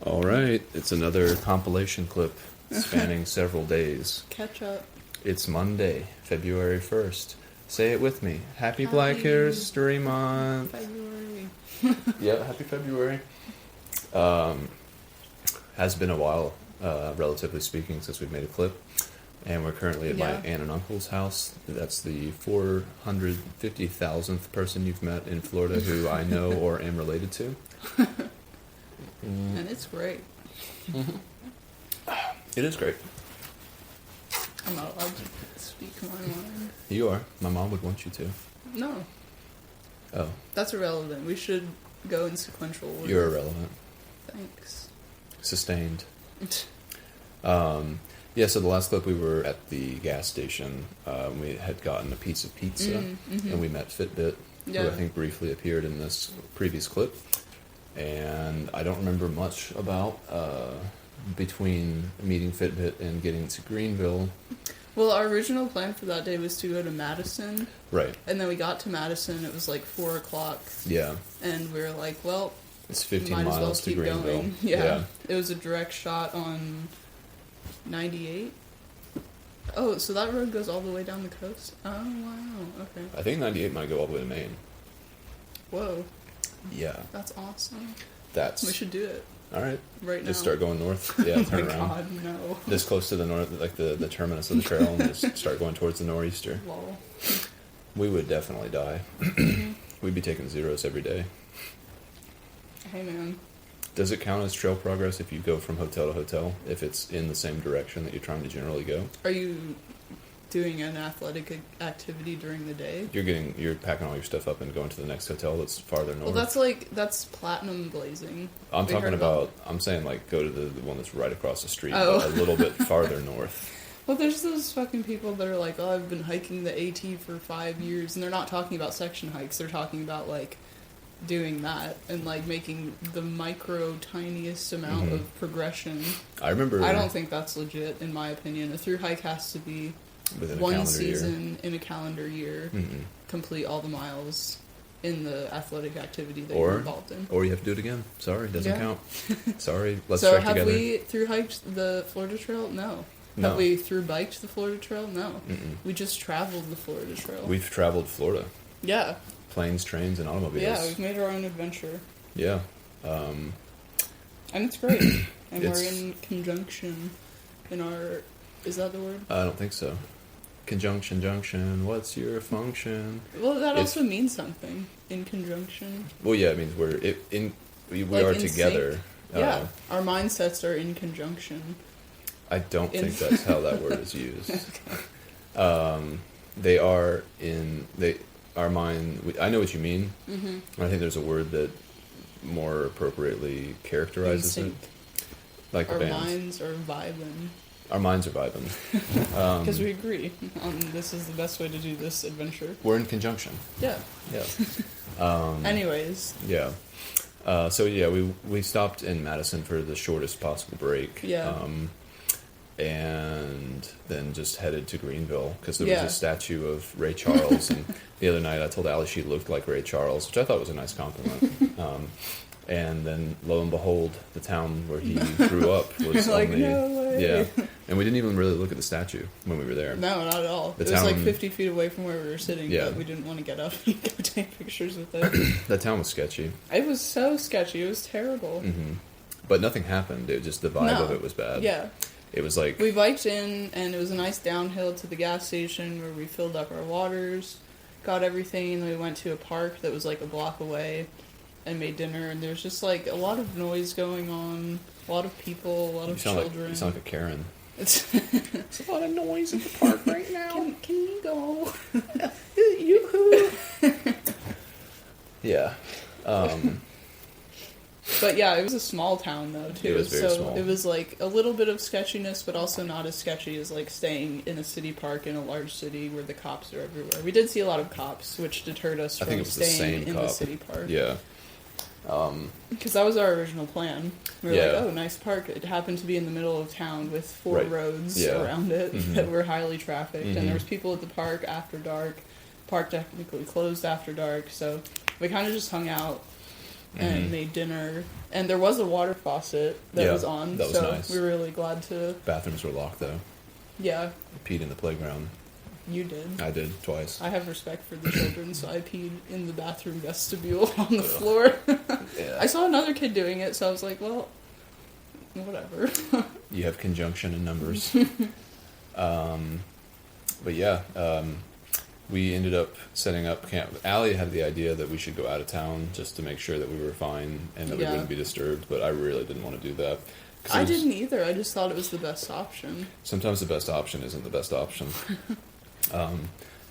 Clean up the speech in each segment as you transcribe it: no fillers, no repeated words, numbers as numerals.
All right, it's another compilation clip spanning several days. Catch up. It's Monday, February 1st. Say it with me. Happy Black History Month. February. Yeah, happy February. Has been a while, relatively speaking, since we've made a clip. And we're currently at my aunt and uncle's house. That's the 450,000th person you've met in Florida who I know or am related to. And it's great. It is great. I'm not allowed to speak my mind. You are. My mom would want you to. No, Oh, that's irrelevant. We should go in sequential order. you're irrelevant. Thanks. Sustained. Yeah, so the last clip we were at the gas station. We had gotten a piece of pizza, and we met Fitbit, who I think briefly appeared in this previous clip. And I don't remember much about between meeting Fitbit and getting to Greenville. Well, our original plan for that day was to go to Madison. Right. And then we got to Madison. It was like 4 o'clock. Yeah. And we were like, well, It's 15 might as well miles to keep Greenville. going. Yeah. It was a direct shot on 98. Oh, so that road goes all the way down the coast? Oh, wow. Okay. I think 98 might go all the way to Maine. Whoa. Yeah. That's awesome. That's... We should do it All right. right now. Just start going north. Yeah, turn Oh my around. God, no. This close to the north, like the terminus of the trail, and just start going towards the nor'easter. Lol. We would definitely die. We'd be taking zeros every day. Hey, man. Does it count as trail progress if you go from hotel to hotel, if it's in the same direction that you're trying to generally go? Are you doing an athletic activity during the day? You're packing all your stuff up and going to the next hotel that's farther north. Well, that's platinum blazing. I'm We talking heard about, I'm saying like go to the one that's right across the street, Oh. but a little bit farther north. Well, there's those fucking people that are like, oh, I've been hiking the AT for 5 years, and they're not talking about section hikes. They're talking about, like, doing that and, like, making the micro tiniest amount of progression. I remember... I don't think that's legit, in my opinion. A through hike has to be within a one calendar season in a calendar year, year. complete all the miles in the athletic activity that Or- you're involved in. Or you have to do it again. Sorry, doesn't Yeah. count. Sorry, let's So check have together. we through hiked the Florida Trail? No. No. Have we through biked the Florida Trail? No. Mm-mm. We just traveled the Florida Trail. We've traveled Florida. Yeah. Planes, trains, and automobiles. Yeah, we've made our own adventure. Yeah. And it's great. And It's- we're in conjunction in our... Is that the word? I don't think so. Conjunction, junction, what's your function? Well, that It's- also means something. In conjunction. Well, yeah, it means we Like are in together. sync. Yeah. Our mindsets are in conjunction. I don't In- think that's how that word is used. They are in... Our mind... I know what you mean. Mm-hmm. I think there's a word that more appropriately In characterizes sync. it. Like the Our band. minds are vibing. Our minds are vibing. Because we agree on this is the best way to do this adventure. We're in conjunction. Yeah. Yeah. Anyways. Yeah. So yeah, we stopped in Madison for the shortest possible break. Yeah. And then just headed to Greenville because there was Yeah. a statue of Ray Charles. And the other night I told Allie she looked like Ray Charles, which I thought was a nice compliment. And then lo and behold, the town where he grew up was Like, only... no way. Yeah. And we didn't even really look at the statue when we were there. No, not at all. The It was like town- 50 feet away from where we were sitting, Yeah. but we didn't want to get up and go take pictures with it. That town was sketchy. It was so sketchy. It was terrible. Hmm. But nothing happened. It just, the vibe No. of it was bad. Yeah. It was like... We biked in, and it was a nice downhill to the gas station where we filled up our waters, got everything, and then we went to a park that was like a block away and made dinner, and there's just like a lot of noise going on, a lot of people, a lot You of sound children. like, you sound like a Karen. It's There's a lot of noise at the park right now. can you go? Yoo-hoo! Yeah. But yeah, it was a small town though too. It was very so small. it was like a little bit of sketchiness, but also not as sketchy as like staying in a city park in a large city where the cops are everywhere. We did see a lot of cops, which deterred us I think from it was the staying same in cop. the city park. Yeah. Because that was our original plan. We were Yeah. like, oh, nice park. It happened to be in the middle of town with 4 Right. roads Yeah. around it Mhm. that were highly trafficked, Mhm. and there was people at the park after dark. Park technically closed after dark, so we kind of just hung out and made dinner. And there was a water faucet that was on, that was so nice. we were really glad to... Bathrooms were locked, though. Yeah. I peed in the playground. You did. I did, twice. I have respect for the children, so I peed in the bathroom vestibule on the floor. Yeah. I saw another kid doing it, so I was like, well, whatever. You have conjunction in numbers. But yeah, we ended up setting up camp. Allie had the idea that we should go out of town just to make sure that we were fine and that we wouldn't be disturbed, but I really didn't want to do that. I didn't either. I just thought it was the best option. Sometimes the best option isn't the best option.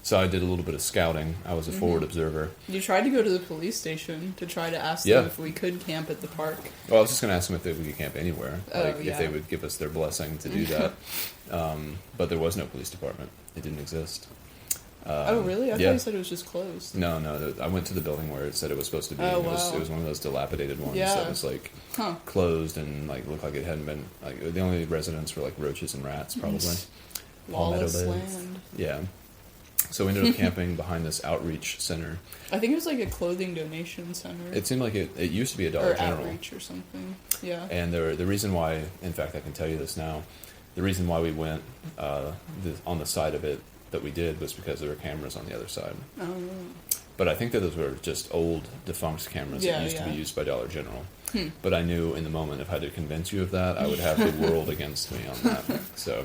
So I did a little bit of scouting. I was a forward observer. You tried to go to the police station to try to ask them if we could camp at the park. Well, I was just going to ask them if we could camp anywhere, if yeah. they would give us their blessing to do that. But there was no police department. It didn't exist. Oh, really? I thought you said it was just closed. No. I went to the building where it said it was supposed to be. Oh, It wow. was one of those dilapidated ones Yeah. that was like closed and like looked like it hadn't been. Like the only residents were like roaches and rats, probably. Lawless Palmetto Beds. land. Yeah. So we ended up camping behind this outreach center. I think it was like a clothing donation center. It seemed like it used to be a Dollar or General. outreach or something. Yeah. And the reason why, in fact, I can tell you this now, the reason why we went on the side of it that we did was because there were cameras on the other side. Oh. But I think that those were just old, defunct cameras that used to be used by Dollar General. But I knew in the moment if I had to convince you of that, I would have the world against me on that. So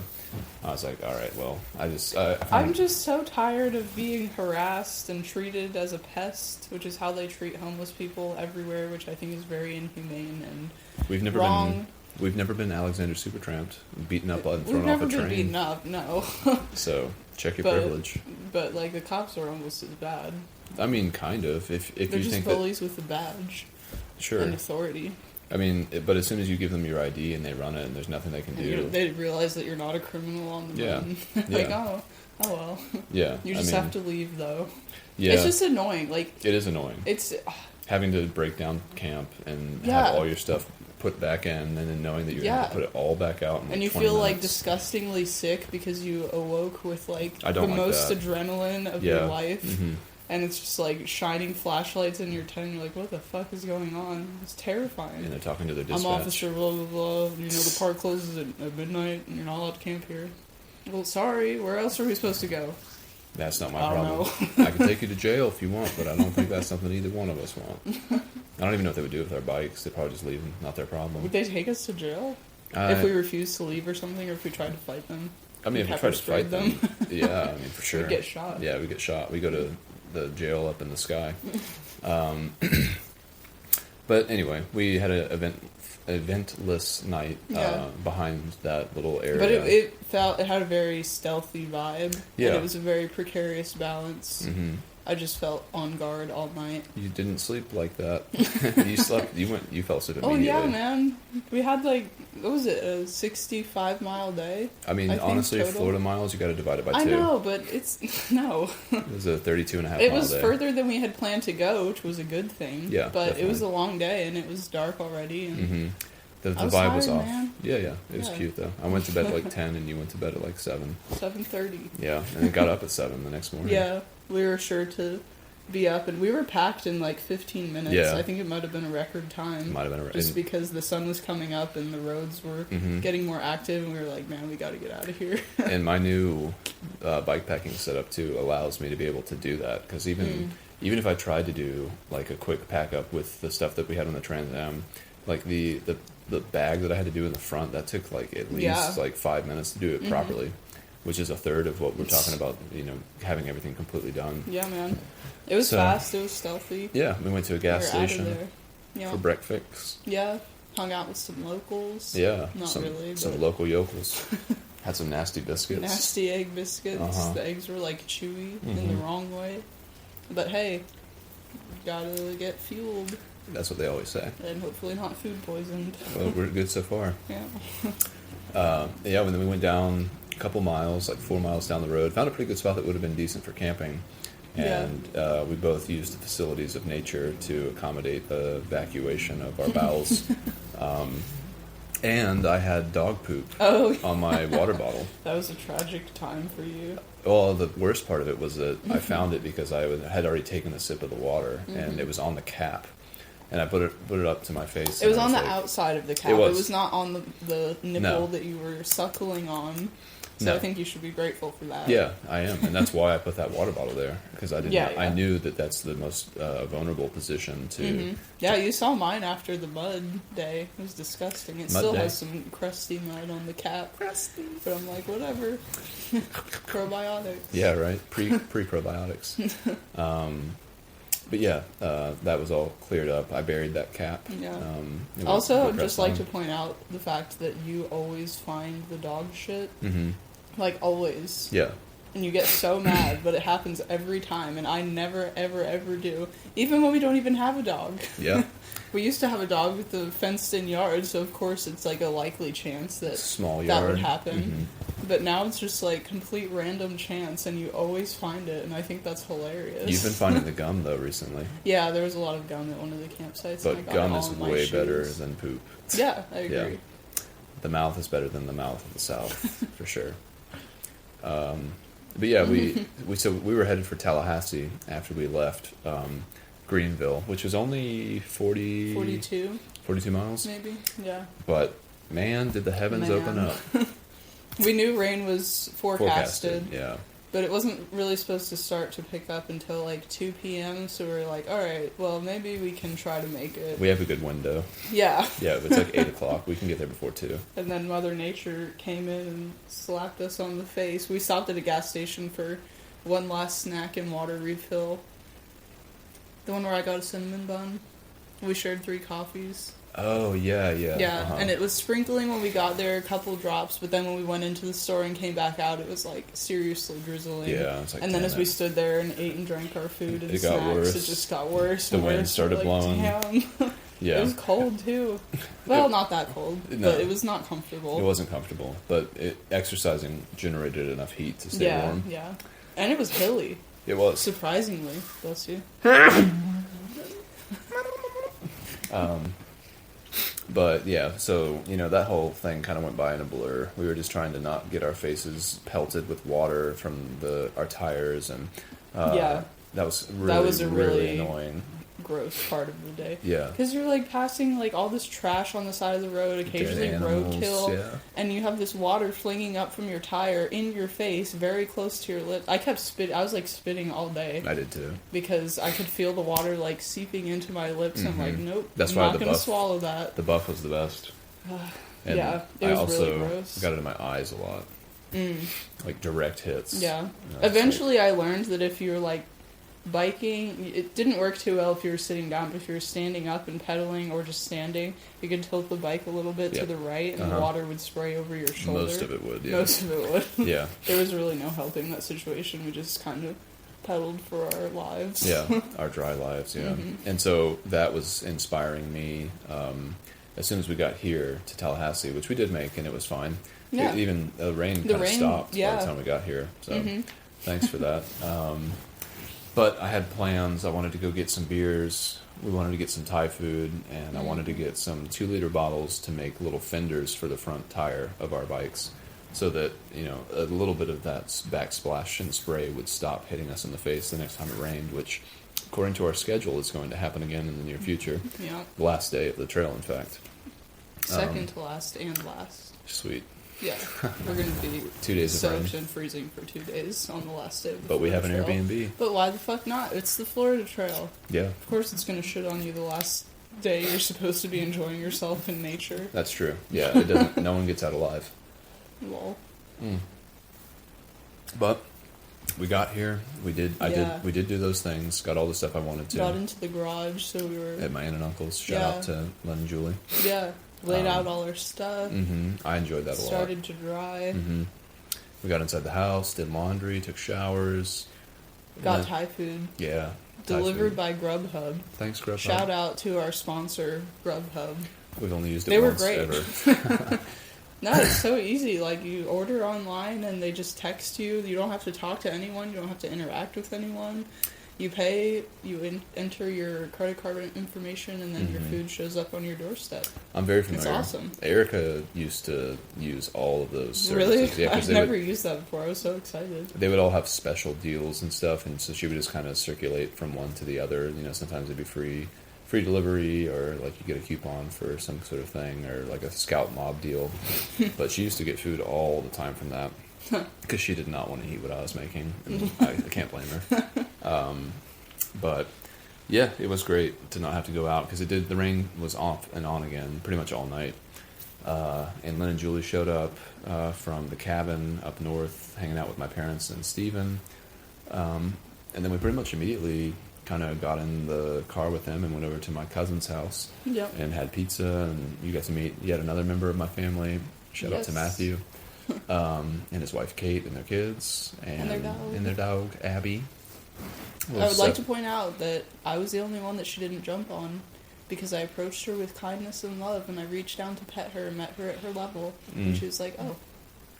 I was like, all right, well, I'm just so tired of being harassed and treated as a pest, which is how they treat homeless people everywhere, which I think is very inhumane and we've never wrong. We've never been Alexander Supertramped, beaten up and We've thrown off never a been train. beaten up, no. So check your privilege. But like the cops are almost as bad. I mean, kind of. If They're you just think bullies with a badge that, sure. and authority. I mean, but as soon as you give them your ID and they run it, and there's nothing they can do. They realize that you're not a criminal on the run. Like, oh well. Yeah. You just have to leave, though. Yeah. It's just annoying. Like it is annoying. It's having to break down camp and have all your stuff put back in, and then knowing that you're going to put it all back out. In and you 20 feel minutes. like disgustingly sick because you awoke with like I the don't like most that. adrenaline of your life. And it's just like shining flashlights in your tent. You're like, what the fuck is going on? It's terrifying. And they're talking to their dispatch. I'm officer blah blah blah. You know the park closes at midnight, and you're not allowed to camp here. Well, sorry. Where else are we supposed to go? That's not my I don't problem. I can take you to jail if you want, but I don't think that's something either one of us want. I don't even know what they would do with our bikes. They'd probably just leave them. Not their problem. Would they take us to jail if we refused to leave or something, or if we tried to fight them? I mean, if we tried to fight them, yeah, I mean, for sure. We'd get shot. Yeah, we get shot. We go to the jail up in the sky. But anyway, we had an eventless night behind that little area. But it had a very stealthy vibe. Yeah. And it was a very precarious balance. Mm-hmm. I just felt on guard all night. You didn't sleep like that. You slept. You fell asleep Oh immediately. yeah, man. We had like, what was it, a 65-mile day? I mean, honestly, total. Florida miles, you got to divide it by 2. I know, but it's no. It was a 32 and a half It mile was day. further than we had planned to go, which was a good thing. Yeah, but definitely. it was a long day, and it was dark already. And The I was vibe was tired, off. man. Yeah. It was cute though. I went to bed at like 10, and you went to bed at like 7. 7:30. Yeah, and then got up at 7 the next morning. Yeah, we were sure to be up, and we were packed in like 15 minutes. Yeah. I think it might have been a record time. Might have been a record. Just because the sun was coming up and the roads were getting more active, and we were like, man, we got to get out of here. And my new bike packing setup too allows me to be able to do that, because even if I tried to do like a quick pack up with the stuff that we had on the Trans Am, like the bag that I had to do in the front, that took like at least like 5 minutes to do it properly, which is a third of what we're talking about, having everything completely done. Yeah, man. It was fast, it was stealthy. Yeah, we went to a gas station Yeah. for breakfast. Yeah, hung out with some locals. Yeah, Not really, some but local yokels. Had some nasty biscuits. nasty egg biscuits. The eggs were like chewy in the wrong way. But hey, gotta get fueled. That's what they always say. And hopefully not food poisoned. Well, we're good so far. Yeah. And then we went down a couple miles, like 4 miles down the road. Found a pretty good spot that would have been decent for camping. And we both used the facilities of nature to accommodate the evacuation of our bowels. And I had dog poop on my water bottle. That was a tragic time for you. Well, the worst part of it was that I found it because I had already taken a sip of the water, and it was on the cap. and I put it up to my face. It was and I on the like, outside of the cap. It It was. was not on the nipple No. that you were suckling on. So No. I think you should be grateful for that. Yeah, I am, and that's why I put that water bottle there, because I didn't. Yeah, I yeah. knew that that's the most vulnerable position to. Hmm. Yeah, you saw mine after the mud day. It was disgusting. It Mud still day? has some crusty mud on the cap. Crusty. But I'm like, whatever. Probiotics. Yeah, right. Pre probiotics. But yeah, that was all cleared up. I buried that cap. Yeah. It was Also, I'd pressed just like on. to point out the fact that you always find the dog shit. Mhm. Like, always. Yeah. And you get so mad, but it happens every time, and I never, ever, ever do. Even when we don't even have a dog. Yeah. We used to have a dog with a fenced-in yard, so of course it's like a likely chance that Small that yard. would happen. Mhm. But now it's just like complete random chance, and you always find it, and I think that's hilarious. You've been finding the gum though recently, Yeah, there was a lot of gum at one of the campsites. and I but got gum it is all in my way better shoes. than poop. Yeah, I agree. Yeah. The mouth is better than the mouth of the South, for sure. But yeah, we were headed for Tallahassee after we left Greenville, which was only 42 42, miles. maybe? Yeah. But man, did the heavens Man. open up. We knew rain was forecasted. Yeah. But it wasn't really supposed to start to pick up until like 2 p.m. So we were like, all right, well, maybe we can try to make it. We have a good window. Yeah. Yeah, if it's like 8 o'clock, we can get there before 2. And then Mother Nature came in and slapped us on the face. We stopped at a gas station for one last snack and water refill. The one where I got a cinnamon bun. We shared 3 coffees. Oh, yeah. Yeah, uh-huh. and it was sprinkling when we got there, a couple drops, but then when we went into the store and came back out, it was like seriously drizzling. Yeah, it's like, and then damn as we it. stood there and ate and drank our food and It got snacks, worse. it just got worse. The and wind worse. started We're blowing. Damn. Yeah. It was cold too. Well, not that cold, No. but it was not comfortable. It wasn't comfortable, but exercising generated enough heat to stay warm. Yeah. And it was hilly, It was. surprisingly. Bless you. But yeah, so that whole thing kind of went by in a blur. We were just trying to not get our faces pelted with water from our tires, and Yeah. that was really a really annoying. Gross part of the day. Yeah, Because you're like passing like all this trash on the side of the road, occasionally Dead animals, roadkill, yeah. and you have this water flinging up from your tire in your face, very close to your lips. I kept I was like spitting all day I did too. because I could feel the water like seeping into my lips. I'm like, nope, Mm-hmm. That's I'm why not the gonna buff- swallow that. The buff was the best. And Yeah, it I was also really gross. got it in my eyes a lot, like direct hits. Yeah. And I was like, Eventually, I learned that if you're like biking, it didn't work too well if you were sitting down, but if you were standing up and pedaling or just standing, you could tilt the bike a little bit Yeah. to the right and the Uh-huh. water would spray over your shoulder. most of it would. Yeah. Most of it would. Yeah. There was really no helping that situation. We just kind of pedaled for our lives. Yeah, our dry lives, yeah. Mm-hmm. And so that was inspiring me as soon as we got here to Tallahassee, which we did make, and it was fine. Yeah. Even the rain The kind of rain, stopped by yeah. Mm-hmm. the time we got here. So thanks for that. But I had plans. I wanted to go get some beers. We wanted to get some Thai food, and I wanted to get some 2-liter bottles to make little fenders for the front tire of our bikes, so that a little bit of that backsplash and spray would stop hitting us in the face the next time it rained, which, according to our schedule, is going to happen again in the near future. Yeah. The last day of the trail, in fact. Second to last and last. Sweet. Yeah. We're going to be 2 days of rain. soaked and freezing for 2 days on the last day of the But we have an Florida Trail. Airbnb. But why the fuck not? It's the Florida Trail. Yeah, Of course it's going to shit on you the last day you're supposed to be enjoying yourself in nature. that's true. Yeah, it doesn't. No one gets out alive. Lol. But we got here. We did. Yeah. We did do those things. Got all the stuff I wanted to Got into the garage, so we were... at my aunt and uncle's. Shout Yeah. out to Len and Julie. Yeah. Laid out all our stuff. I enjoyed that a lot. Started to dry. We got inside the house, did laundry, took showers. Got went- Thai food. Yeah. Thai Delivered food. by Grubhub. Thanks, Grubhub. Shout out to our sponsor, Grubhub. We've only used it They were once great. ever. No, it's so easy. Like, you order online and they just text you. You don't have to talk to anyone. You don't have to interact with anyone. You pay, you enter your credit card information, and then your food shows up on your doorstep. I'm very familiar. It's awesome. Erica used to use all of those services. Really? Yeah, 'cause I've they never would, used that before. I was so excited. they would all have special deals and stuff, and so she would just kind of circulate from one to the other. Sometimes it'd be free free delivery, or like you get a coupon for some sort of thing, or like a Scout Mob deal. But she used to get food all the time from that because she did not want to eat what I was making, and I can't blame her. But yeah, it was great to not have to go out because the rain was off and on again pretty much all night. And Lynn and Julie showed up from the cabin up north, hanging out with my parents and Steven. And then we pretty much immediately kind of got in the car with them and went over to my cousin's house. Yep. And had pizza, and you got to meet yet another member of my family. Shout out to Matthew, and his wife Kate, and their kids, and their dog Abby. I would like to point out that I was the only one that she didn't jump on, because I approached her with kindness and love, and I reached down to pet her and met her at her level, and she was like, "Oh,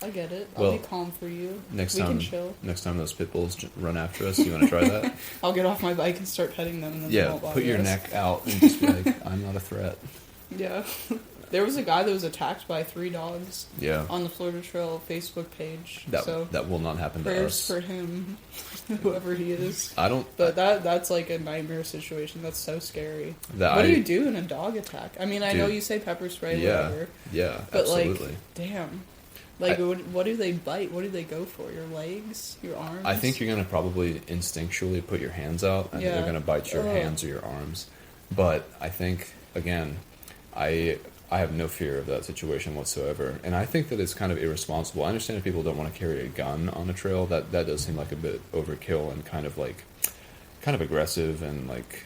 I get it. I'll be calm for you. We can chill." Next time those pit bulls run after us, you want to try that? I'll get off my bike and start petting them, and then they won't bother put your us. neck out and just be like, "I'm not a threat." Yeah. There was a guy that was attacked by 3 dogs. Yeah. On the Florida Trail Facebook page. That will not happen to prayers us. for him, whoever he is. But that's like a nightmare situation. That's so scary. What do you do in a dog attack? I mean, I know you say pepper spray, whatever. Yeah, but absolutely. Like, damn. Like, what do they bite? What do they go for? Your legs? Your arms? I think you're going to probably instinctually put your hands out, and they're going to bite your hands or your arms. But I think, again, I have no fear of that situation whatsoever. And I think that it's kind of irresponsible. I understand if people don't want to carry a gun on a trail. That does seem like a bit overkill and kind of aggressive and like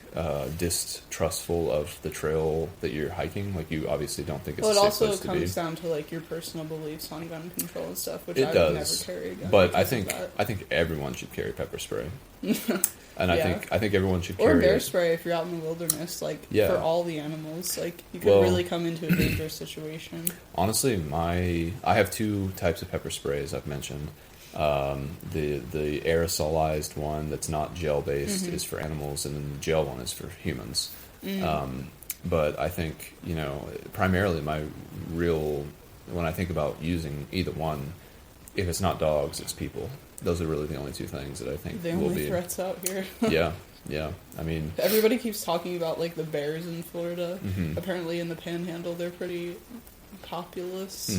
distrustful of the trail that you're hiking. Like, you obviously don't think it's a safe place to be. It also comes down to like your personal beliefs on gun control and stuff, which I would never carry a gun. But I think everyone should carry pepper spray. And I think everyone should carry... Or bear spray if you're out in the wilderness, for all the animals. Like, you could really come into a dangerous situation. Honestly, I have 2 types of pepper spray, as I've mentioned. The aerosolized one that's not gel-based is for animals, and then the gel one is for humans. But I think, primarily when I think about using either one, if it's not dogs, it's people. Those are really the only 2 things that I think the only threats out here. Yeah. I mean, everybody keeps talking about like the bears in Florida. Apparently, in the Panhandle, they're pretty populous.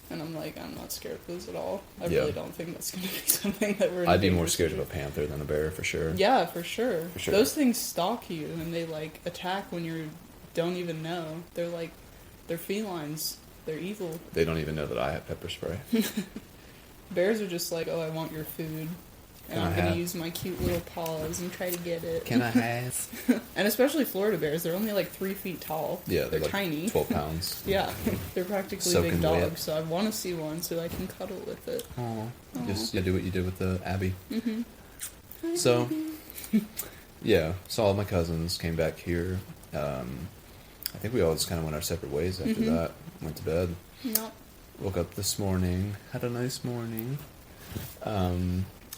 And I'm like, I'm not scared of those at all. I really don't think that's going to be something that we're... I'd be more scared of a panther than a bear, for sure. Yeah, for sure. Those things stalk you, and they like attack when you don't even know. They're felines. They're evil. They don't even know that I have pepper spray. Bears are just like, oh, I want your food. And I'm going to use my cute little paws and try to get it. Can I have? And especially Florida bears, they're only like 3 feet tall. Yeah, they're like tiny. 12 pounds. Yeah, they're practically big dogs, so I want to see one so I can cuddle with it. Aww. Just do what you did with the Abby. So, yeah, saw all my cousins, came back here. I think we all just kind of went our separate ways after that. Went to bed. Yep. Woke up this morning, had a nice morning.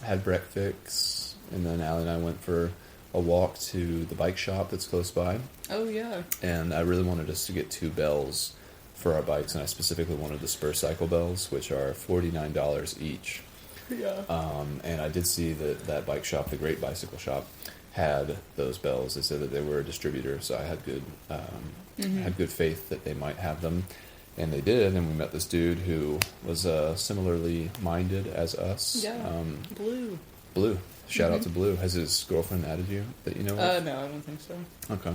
Had breakfast, and then Allie and I went for a walk to the bike shop that's close by. Oh, yeah. And I really wanted us to get 2 bells for our bikes, and I specifically wanted the Spur Cycle bells, which are $49 each. Yeah. And I did see that bike shop, the Great Bicycle Shop, had those bells. They said that they were a distributor, so I had good faith that they might have them. And they did, and we met this dude who was similarly minded as us. Yeah, Blue. Shout out to Blue. Has his girlfriend added you that you know of? No, I don't think so. Okay.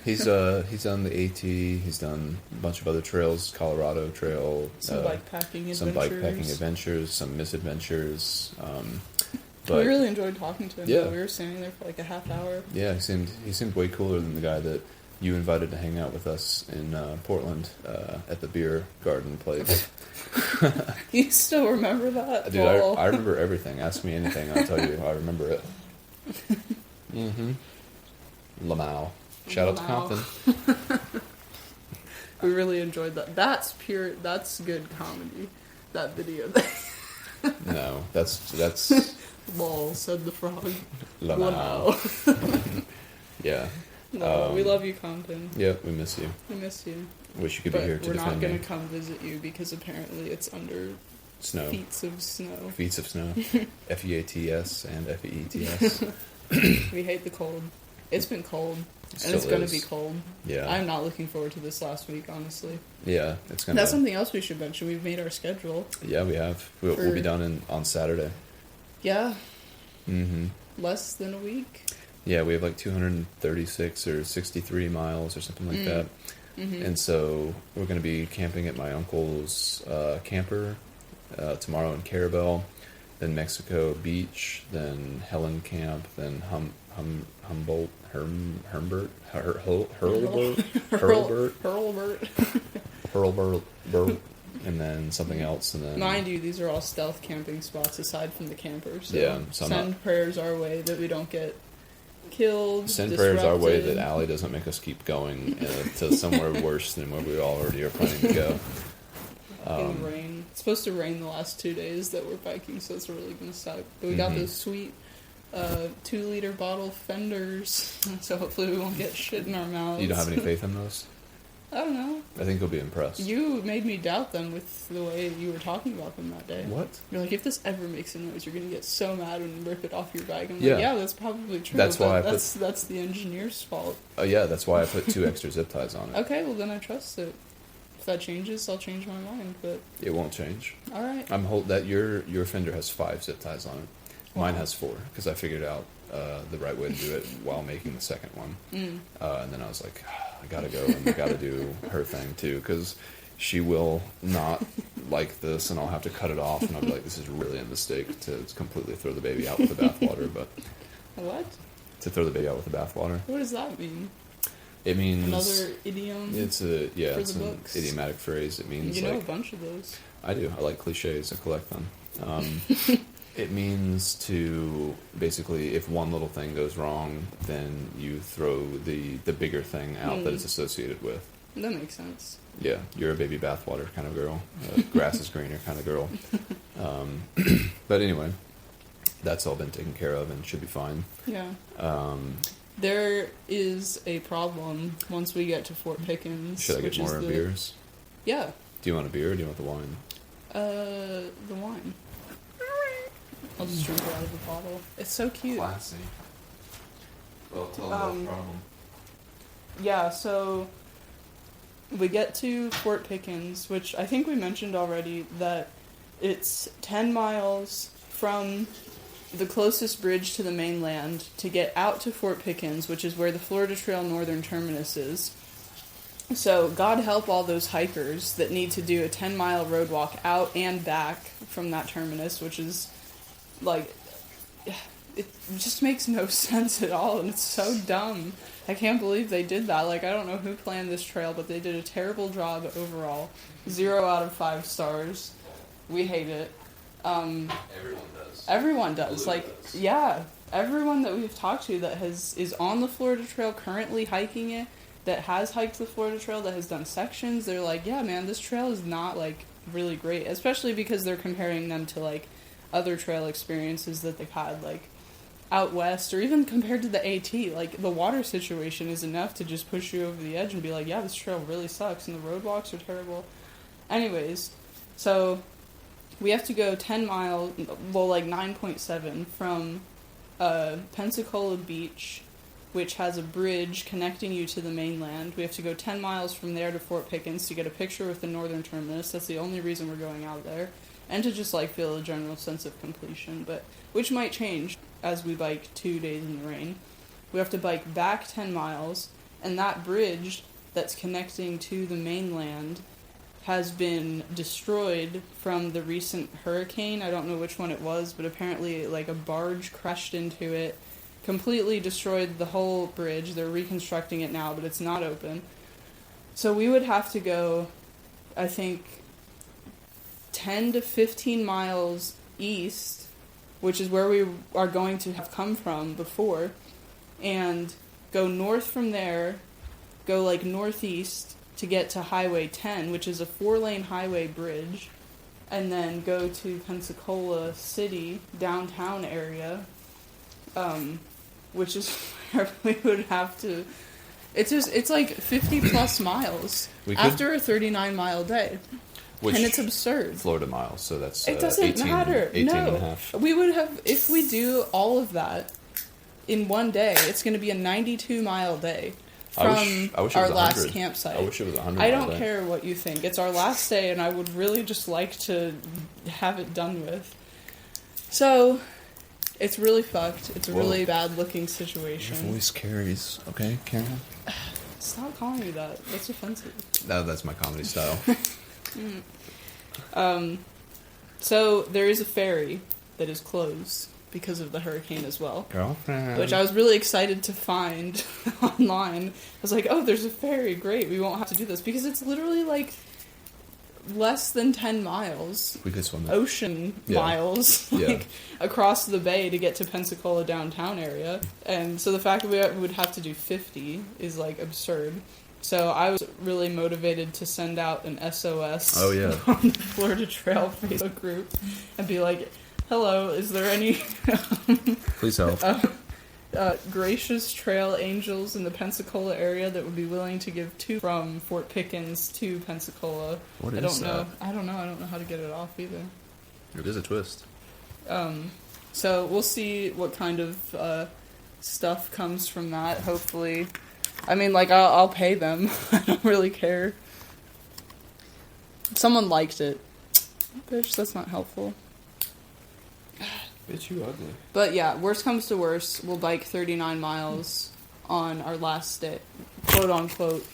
He's done the AT. He's done a bunch of other trails, Colorado Trail. Some bikepacking adventures. Some misadventures. But we really enjoyed talking to him. Yeah. We were standing there for like a half hour. Yeah, he seemed way cooler than the guy that you invited to hang out with us in Portland at the beer garden place. You still remember that? Dude, I remember everything. Ask me anything, I'll tell you. I remember it. Lamau. Shout out to Compton. We really enjoyed that. That's good comedy. That video. No, that's... Lol, said the frog. Lamau. Yeah. No, we love you, Compton. Yeah, we miss you. We miss you. Wish you could be here to defend me. We're not going to come visit you because apparently it's under snow. Feet of snow. Feet of snow. Feats and Feets. We hate the cold. It's been cold. It And it's still going to is. be cold. Yeah. I'm not looking forward to this last week, honestly. Yeah, it's gonna. That's something else we should mention. We've made our schedule. Yeah, we have. We'll be done on Saturday. Yeah. Mm-hmm. Less than a week. Yeah, we have like 236 or 63 miles or something like that. Mm-hmm. And so we're going to be camping at my uncle's camper tomorrow in Carabel, then Mexico Beach, then Helen Camp, then Humboldt, Hurlburt, and then something else, and then Mind you, these are all stealth camping spots aside from the campers. So Yeah, so I'm send not- prayers our way that we don't get killed. send prayers our way disrupted. that Allie doesn't make us keep going to somewhere worse than where we already are planning to go. In rain. It's supposed to rain the last 2 days that we're biking, so it's really gonna suck. But we got Mhm. those sweet 2-liter bottle fenders, so hopefully we won't get shit in our mouths. You don't have any faith in those? I don't know. I think you'll be impressed. You made me doubt them with the way you were talking about them that day. What? You're like, if this ever makes a noise, you're gonna get so mad and rip it off your bike. I'm Yeah. like, yeah, that's probably true. That's but why I that's the engineer's fault. Yeah, that's why I put 2 extra zip ties on it. Okay, well then I trust it. If that changes, I'll change my mind. But It won't change. all right. That your fender has 5 zip ties on it. Mine Wow. has 4 because I figured out the right way to do it while making the second one. And then I was like, I gotta go and I gotta do her thing too because she will not like this, and I'll have to cut it off, and I'll be like, this is really a mistake to completely throw the baby out with the bathwater, but What? to throw the baby out with the bathwater. What does that mean? It means Another idiom? It's for it's the an books? idiomatic phrase. It means You know like a bunch of those. I do. I like cliches. I collect them. It means to basically, if one little thing goes wrong, then you throw the bigger thing out that it's associated with. That makes sense. Yeah, you're a baby bathwater kind of girl, grass is greener kind of girl. But anyway, that's all been taken care of and should be fine. Yeah. There is a problem once we get to Fort Pickens. Should I get which is more the- beers? Yeah. Do you want a beer or do you want the wine? The wine. I'll just drink it out of the bottle. It's so cute. Classy. Well, tell them Um, the problem. Yeah, so we get to Fort Pickens, which I think we mentioned already that it's 10 miles from the closest bridge to the mainland to get out to Fort Pickens, which is where the Florida Trail Northern Terminus is. So God help all those hikers that need to do a 10-mile road walk out and back from that terminus, which is like, it just makes no sense at all, and it's so dumb. I can't believe they did that. Like, I don't know who planned this trail, but they did a terrible job overall. 0 out of 5 stars. We hate it. Everyone does. Everyone does. Blue Like, does. yeah, everyone that we've talked to that is on the Florida Trail currently hiking it, that has hiked the Florida Trail, that has done sections, they're like, yeah, man, this trail is not, like, really great. Especially because they're comparing them to, like, other trail experiences that they've had, like, out west, or even compared to the AT. Like, the water situation is enough to just push you over the edge and be like, yeah, this trail really sucks, and the roadwalks are terrible. Anyways, so we have to go 10 miles, well, like 9.7 from Pensacola Beach, which has a bridge connecting you to the mainland. We have to go 10 miles from there to Fort Pickens to get a picture with the northern terminus. That's the only reason we're going out there. And to just, like, feel a general sense of completion, but which might change as we bike 2 days in the rain. We have to bike back 10 miles, and that bridge that's connecting to the mainland has been destroyed from the recent hurricane. I don't know which one it was, but apparently, like, a barge crashed into it, completely destroyed the whole bridge. They're reconstructing it now, but it's not open. So we would have to go, I think, 10 to 15 miles east, which is where we are going to have come from before, and go north from there, go, like, northeast to get to Highway 10, which is a 4-lane highway bridge, and then go to Pensacola City, downtown area, which is where we would have to... It's like 50 plus miles after a 39-mile day. Which And it's absurd. Florida miles, so that's It doesn't 18, matter. 18 no. and a half. We would have, if we do all of that in one day. It's going to be a 92-mile day from I wish it our was last 100. campsite. I wish it was 100. I don't care what you think. It's our last day, and I would really just like to have it done with. So, it's really fucked. It's a really bad-looking situation. Your voice carries, okay, Karen? Stop calling me that. That's offensive. That's my comedy style. So, there is a ferry that is closed because of the hurricane as well. Girlfriend. Which I was really excited to find online. I was like, oh, there's a ferry. Great, we won't have to do this. Because it's literally like less than 10 miles. We could swim it. Ocean miles. Like, across the bay to get to Pensacola downtown area. And so the fact that we would have to do 50 is like absurd. So I was really motivated to send out an SOS on the Florida Trail Facebook group and be like, hello, is there any Please help. gracious trail angels in the Pensacola area that would be willing to give two from Fort Pickens to Pensacola? What I is don't know. that? I don't know how to get it off either. It is a twist. So we'll see what kind of stuff comes from that. Hopefully, I mean, like I'll pay them. I don't really care. Someone liked it. Bitch, that's not helpful. Bitch, you ugly. But yeah, worst comes to worst, we'll bike 39 miles on our last day, quote unquote,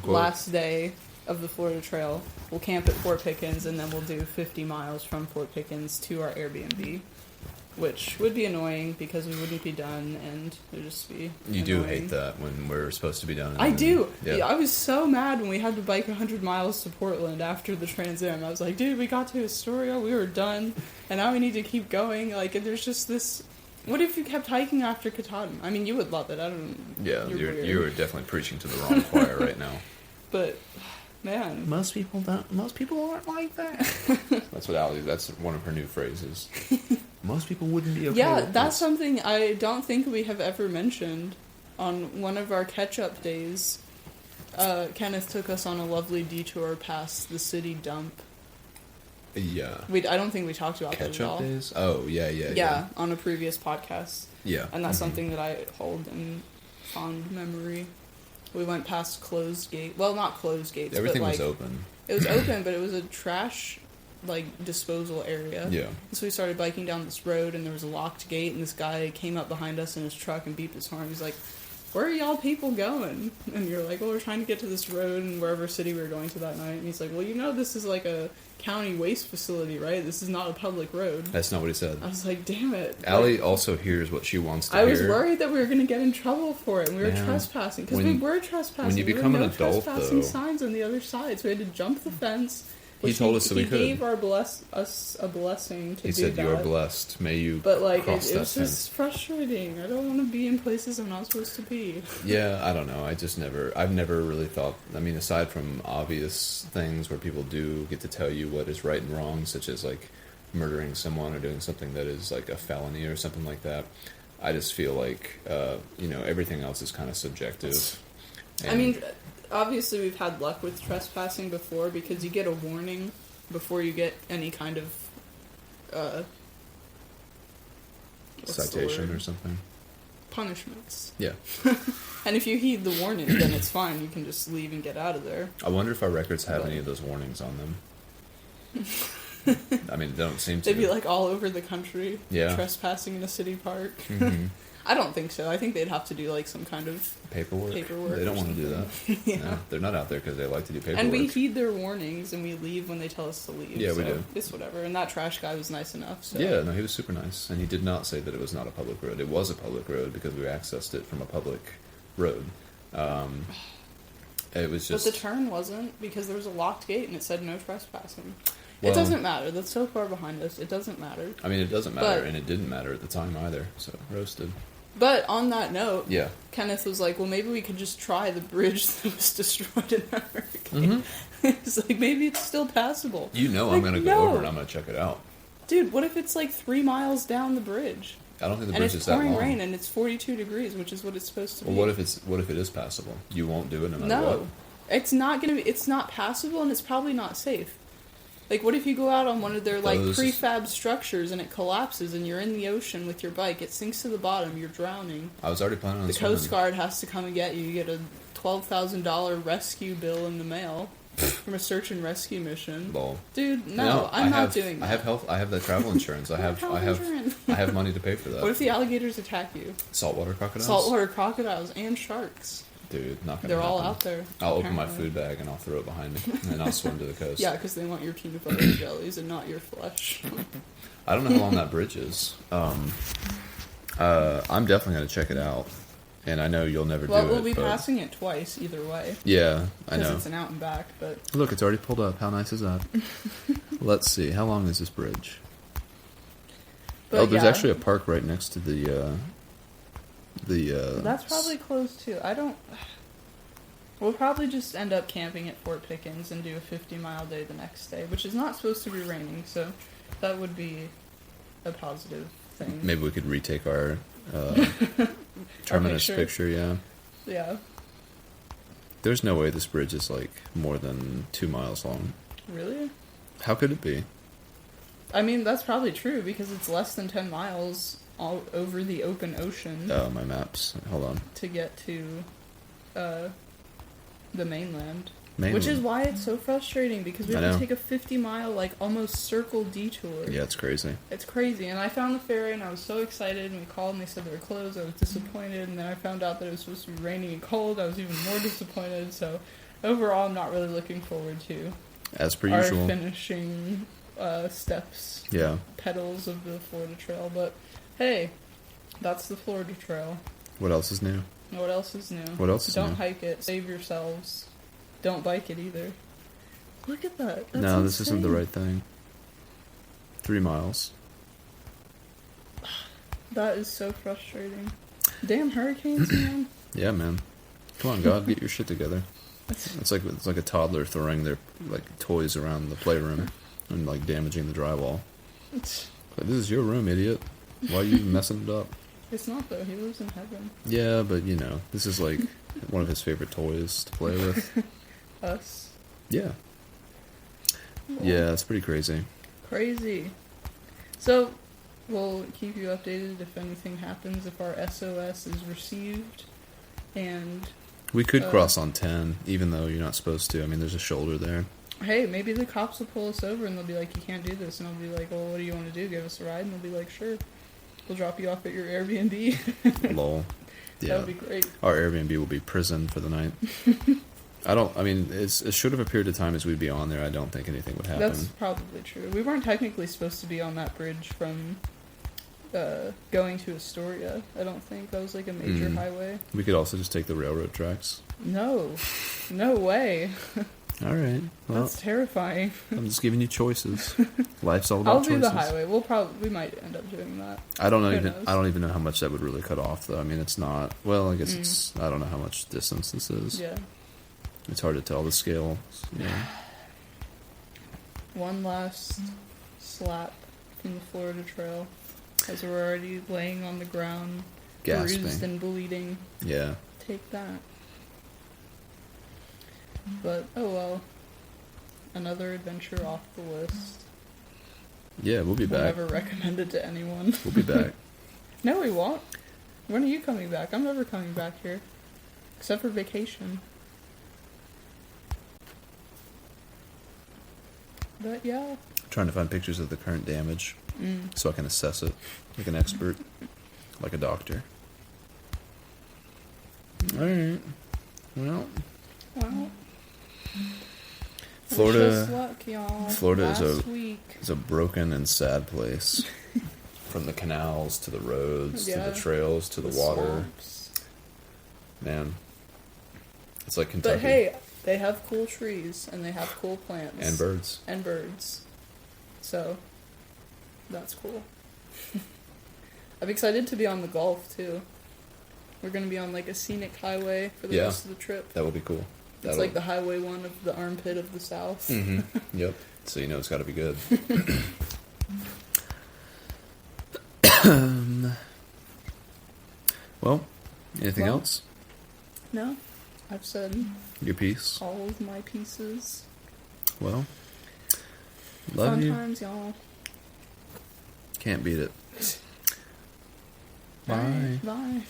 last day of the Florida Trail. We'll camp at Fort Pickens, and then we'll do 50 miles from Fort Pickens to our Airbnb, which would be annoying because we wouldn't be done, and it would just be You do annoying. hate that when we're supposed to be done. I do. Yeah. I was so mad when we had to bike 100 miles to Portland after the Trans Am. I was like, dude, we got to Astoria, we were done, and now we need to keep going. Like, there's just this... What if you kept hiking after Katahdin? I mean, you would love it. I don't... Yeah, you're weird. you are definitely preaching to the wrong choir right now. But, man... Most people aren't like that. That's what Allie... That's one of her new phrases. Most people wouldn't be okay Yeah, with that's this. something I don't think we have ever mentioned. On one of our catch-up days, Kenneth took us on a lovely detour past the city dump. Yeah. I don't think we talked about that at Catch-up all. days? Oh, yeah. Yeah, on a previous podcast. Yeah. And that's something that I hold in fond memory. We went past closed gate. Well, not closed gates. Everything but, was like, open. It was open, but it was a trash, like, disposal area. Yeah. So we started biking down this road, and there was a locked gate, and this guy came up behind us in his truck and beeped his horn. He's like, where are y'all people going? And you're like, well, we're trying to get to this road and wherever city we were going to that night. And he's like, well, you know this is like a county waste facility, right? This is not a public road. That's not what he said. I was like, damn it. Allie also hears what she wants to I hear. was worried that we were going to get in trouble for it, and we were Yeah. trespassing. Because When- we were trespassing. when you There were become an no adult, trespassing though- signs on the other side, so we had to jump the fence. He which told us that we could. He gave us a blessing to He do said, that. you are blessed. May you But, like, cross it that was fence. just frustrating. I don't want to be in places I'm not supposed to be. Yeah, I don't know. I've never really thought, I mean, aside from obvious things where people do get to tell you what is right and wrong, such as, like, murdering someone or doing something that is, like, a felony or something like that, I just feel like, everything else is kind of subjective. I mean, obviously we've had luck with trespassing before because you get a warning before you get any kind of what's the citation word? or something. Punishments. Yeah. And if you heed the warning, then it's fine. You can just leave and get out of there. I wonder if our records have But- any of those warnings on them. I mean, they don't seem to. They'd be like all over the country, Yeah. trespassing in a city park. Mhm. I don't think so. I think they'd have to do like some kind of Paperwork. Paperwork They don't or want to do that. yeah. No, they're not out there because they like to do paperwork. And we heed their warnings and we leave when they tell us to leave. Yeah, we so do. It's whatever. And that trash guy was nice enough. So. Yeah, no, he was super nice, and he did not say that it was not a public road. It was a public road because we accessed it from a public road. It was But just the turn wasn't because there was a locked gate and it said no trespassing. Well- It doesn't matter. That's so far behind us. It doesn't matter. I mean, it doesn't matter, But- and it didn't matter at the time either. So roasted. But on that note, Yeah. Kenneth was like, well, maybe we could just try the bridge that was destroyed in that hurricane. Mm-hmm. It's like, maybe it's still passable. You know, Like, I'm gonna go no. over and I'm gonna check it out. Dude, what if it's like 3 miles down the bridge? I don't think the And bridge it's is that pouring long. rain and it's 42 degrees, which is what it's supposed to Well, be. what if it is passable? You won't do it no matter No. what. It's not gonna be, it's not passable and it's probably not safe. Like, what if you go out on one of their, like, Those- prefab structures and it collapses and you're in the ocean with your bike? It sinks to the bottom. You're drowning. I was already planning on The swimming. Coast Guard has to come and get you. You get a $12,000 rescue bill in the mail from a search and rescue mission. Lol. Dude, no, I'm not doing that. I have health. I have the travel insurance. I have. I have. insurance. I have money to pay for What that. if the alligators attack you? Saltwater crocodiles. Saltwater crocodiles and sharks. Dude, not gonna. They're all happen. out there. I'll open my apparently. food bag and I'll throw it behind me, and then I'll swim to the coast. Yeah, because they want your peanut butter and jellies and not your flesh. I don't know how long that bridge is. I'm definitely gonna check it out, and I know you'll never Well, do we'll it. be but passing it twice either way. yeah, I Because know. it's an out and back, but Look, it's already pulled up. How nice is that? Let's see. How long is this bridge? But there's yeah, actually a park right next to the. That's probably close too. I don't. We'll probably just end up camping at Fort Pickens and do a 50-mile day the next day, which is not supposed to be raining, so that would be a positive thing. Maybe we could retake our terminus picture. Yeah. Yeah, There's no way this bridge is like more than 2 miles long. really? How could it be? I mean, that's probably true because it's less than 10 miles all over the open ocean Oh, my maps. Hold on. to get to the mainland. Mainland. Which is why it's so frustrating because we I have to know. take a 50-mile, like, almost circle detour. Yeah, it's crazy. It's crazy. And I found the ferry and I was so excited and we called and they said they were closed. I was disappointed and then I found out that it was supposed to be raining and cold. I was even more disappointed. So overall, I'm not really looking forward to As per our usual. finishing steps, Yeah. pedals of the Florida Trail. But hey, that's the Florida Trail. What else is new? What else is new? What else is Don't new? hike it. Save yourselves. Don't bike it either. Look at that. That's No, this isn't the insane. right thing. 3 miles. That is so frustrating. Damn hurricanes, man. Yeah, man. Come on, God, get your shit together. That's- It's like a toddler throwing their like toys around the playroom and like damaging the drywall. It's Like, this is your room, idiot. Why are you messing it up? not though. He lives in heaven. Yeah, but you know, this is like one of his favorite toys to play with. Us. Yeah. Yeah, it's pretty crazy. Crazy. So, we'll keep you updated if anything happens, if our SOS is received. And, We could Uh, cross on 10, even though you're not supposed to. I mean, there's a shoulder there. hey, maybe the cops will pull us over and they'll be like, you can't do this. And I'll be like, well, what do you want to do? Give us a ride? And they'll be like, sure. We'll drop you off at your Airbnb. Lol. That Yeah. would be great. Our Airbnb will be prison for the night. I mean, it should have appeared at times we'd be on there. I don't think anything would happen. That's probably true. We weren't technically supposed to be on that bridge from going to Astoria. I don't think that was like a major highway. We could also just take the railroad tracks. No, no way. All right. Well, That's terrifying. I'm just giving you choices. Life's all about I'll choices. do the highway. We might end up doing that. I don't know Who even. knows? I don't even know how much that would really cut off, though. I mean, it's not. Well, I guess Mm. it's. I don't know how much distance this is. Yeah. It's hard to tell the scale. Yeah. One last slap from the Florida Trail, as we're already laying on the ground, bruised Gasping. and bleeding. Yeah. Take that. But oh well. Another adventure off the list. Yeah, we'll be We'll back. never recommend it to anyone. We'll be back. No, we won't. When are you coming back? I'm never coming back here. Except for vacation. But yeah. Trying to find pictures of the current damage Mm. so I can assess it like an expert, like a doctor. All right. Well, Well. Florida- Wish us luck, y'all. Florida is Last week. it's a broken and sad place. From the canals to the roads Yeah. to the trails to the water. Swamps. Man, it's like Kentucky. But hey, they have cool trees and they have cool plants. And birds. And birds. So, that's cool. I'm excited to be on the Gulf too. We're gonna be on like a scenic highway for the Yeah. rest of the trip. That would be cool. It's like the Highway 1 of the armpit of the South. Mm-hmm. Yep. So you know it's got to be good. Well, anything Well. else? No, I've said Your piece? all of my pieces. Well, Love Fun you. times, y'all. Can't beat it. Bye. Bye.